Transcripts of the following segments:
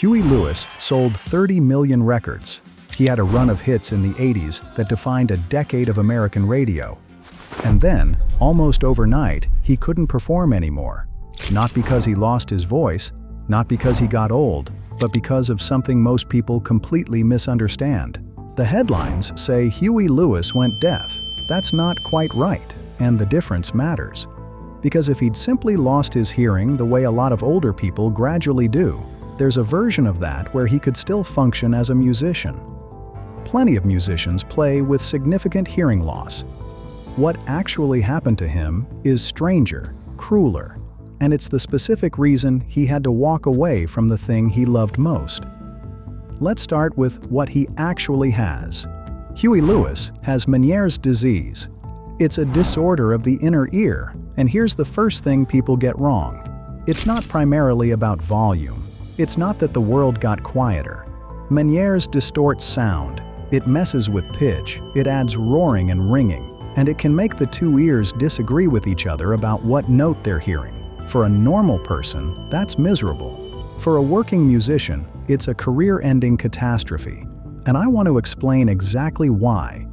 Huey Lewis sold 30 million records. He had a run of hits in the 80s that defined a decade of American radio. And then, almost overnight, he couldn't perform anymore. Not because he lost his voice, not because he got old, but because of something most people completely misunderstand. The headlines say Huey Lewis went deaf. That's not quite right, and the difference matters. Because if he'd simply lost his hearing the way a lot of older people gradually do, there's a version of that where he could still function as a musician. Plenty of musicians play with significant hearing loss. What actually happened to him is stranger, crueler, and it's the specific reason he had to walk away from the thing he loved most. Let's start with what he actually has. Huey Lewis has Ménière's disease. It's a disorder of the inner ear, and here's the first thing people get wrong. It's not primarily about volume. It's not that the world got quieter. Ménière's distorts sound. It messes with pitch, it adds roaring and ringing, and it can make the two ears disagree with each other about what note they're hearing. For a normal person, that's miserable. For a working musician, it's a career-ending catastrophe. And I want to explain exactly why.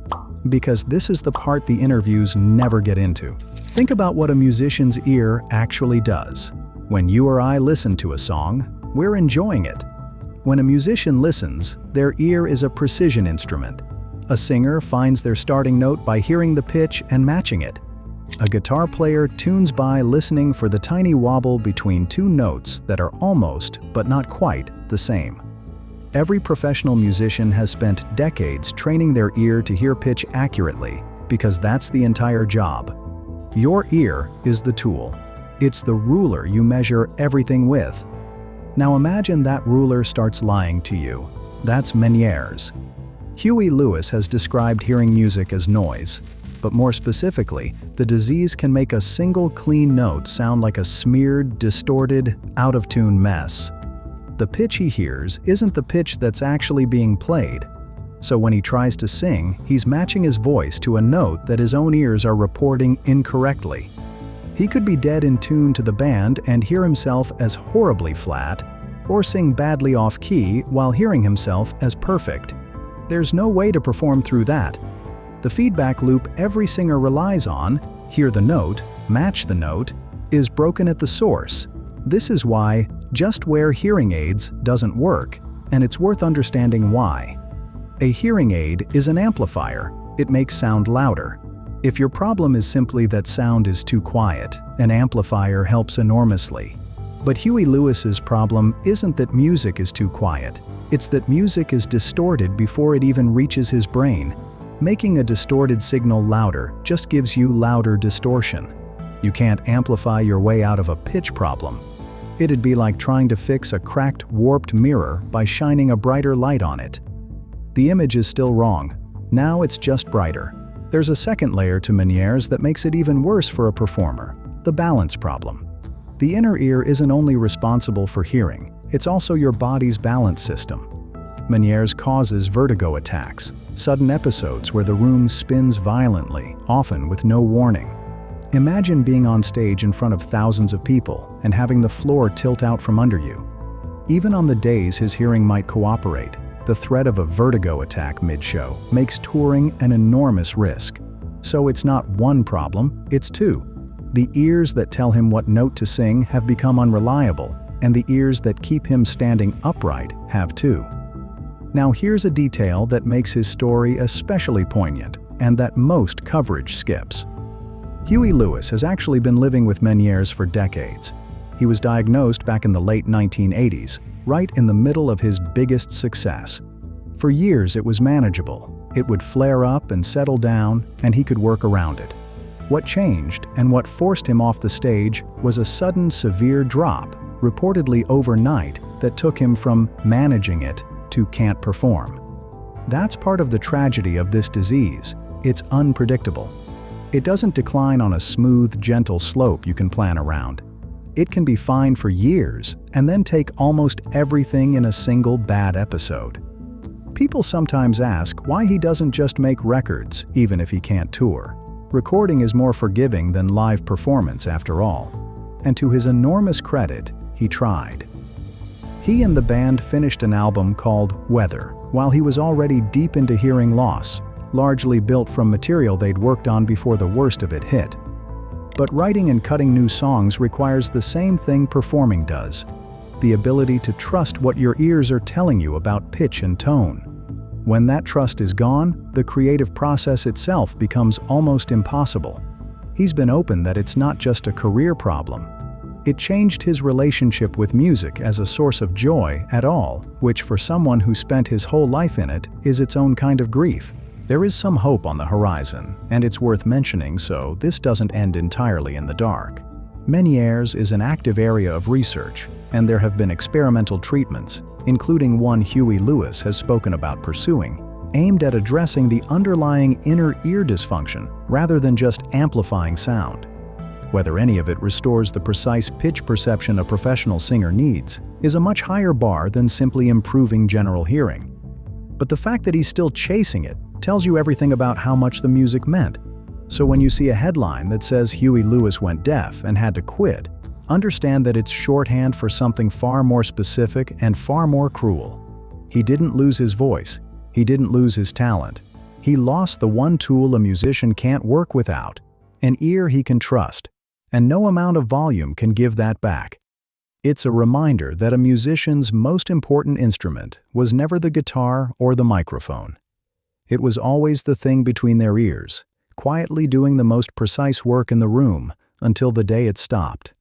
Because this is the part the interviews never get into. Think about what a musician's ear actually does. When you or I listen to a song, we're enjoying it. When a musician listens, their ear is a precision instrument. A singer finds their starting note by hearing the pitch and matching it. A guitar player tunes by listening for the tiny wobble between two notes that are almost, but not quite, the same. Every professional musician has spent decades training their ear to hear pitch accurately, because that's the entire job. Your ear is the tool. It's the ruler you measure everything with. Now imagine that ruler starts lying to you. That's Ménière's. Huey Lewis has described hearing music as noise, but more specifically, the disease can make a single clean note sound like a smeared, distorted, out-of-tune mess. The pitch he hears isn't the pitch that's actually being played. So when he tries to sing, he's matching his voice to a note that his own ears are reporting incorrectly. He could be dead in tune to the band and hear himself as horribly flat, or sing badly off-key while hearing himself as perfect. There's no way to perform through that. The feedback loop every singer relies on, hear the note, match the note, is broken at the source. This is why just wear hearing aids doesn't work, and it's worth understanding why. A hearing aid is an amplifier. It makes sound louder. If your problem is simply that sound is too quiet, an amplifier helps enormously. But Huey Lewis's problem isn't that music is too quiet. It's that music is distorted before it even reaches his brain. Making a distorted signal louder just gives you louder distortion. You can't amplify your way out of a pitch problem. It'd be like trying to fix a cracked, warped mirror by shining a brighter light on it. The image is still wrong. Now it's just brighter. There's a second layer to Ménière's that makes it even worse for a performer: the balance problem. The inner ear isn't only responsible for hearing, it's also your body's balance system. Ménière's causes vertigo attacks, sudden episodes where the room spins violently, often with no warning. Imagine being on stage in front of thousands of people and having the floor tilt out from under you. Even on the days his hearing might cooperate, the threat of a vertigo attack mid-show makes touring an enormous risk. So it's not one problem, it's two. The ears that tell him what note to sing have become unreliable, and the ears that keep him standing upright have too. Now here's a detail that makes his story especially poignant, and that most coverage skips. Huey Lewis has actually been living with Ménière's for decades. He was diagnosed back in the late 1980s, right in the middle of his biggest success. For years it was manageable. It would flare up and settle down, and he could work around it. What changed, and what forced him off the stage, was a sudden severe drop, reportedly overnight, that took him from managing it to can't perform. That's part of the tragedy of this disease. It's unpredictable. It doesn't decline on a smooth, gentle slope you can plan around. It can be fine for years and then take almost everything in a single bad episode. People sometimes ask why he doesn't just make records, even if he can't tour. Recording is more forgiving than live performance after all. And to his enormous credit, he tried. He and the band finished an album called Weather, while he was already deep into hearing loss, largely built from material they'd worked on before the worst of it hit. But writing and cutting new songs requires the same thing performing does: the ability to trust what your ears are telling you about pitch and tone. When that trust is gone, the creative process itself becomes almost impossible. He's been open that it's not just a career problem. It changed his relationship with music as a source of joy at all, which for someone who spent his whole life in it is its own kind of grief. There is some hope on the horizon, and it's worth mentioning so this doesn't end entirely in the dark. Ménière's is an active area of research, and there have been experimental treatments, including one Huey Lewis has spoken about pursuing, aimed at addressing the underlying inner ear dysfunction rather than just amplifying sound. Whether any of it restores the precise pitch perception a professional singer needs is a much higher bar than simply improving general hearing. But the fact that he's still chasing it tells you everything about how much the music meant. So when you see a headline that says Huey Lewis went deaf and had to quit, understand that it's shorthand for something far more specific and far more cruel. He didn't lose his voice. He didn't lose his talent. He lost the one tool a musician can't work without: an ear he can trust. And no amount of volume can give that back. It's a reminder that a musician's most important instrument was never the guitar or the microphone. It was always the thing between their ears, quietly doing the most precise work in the room until the day it stopped.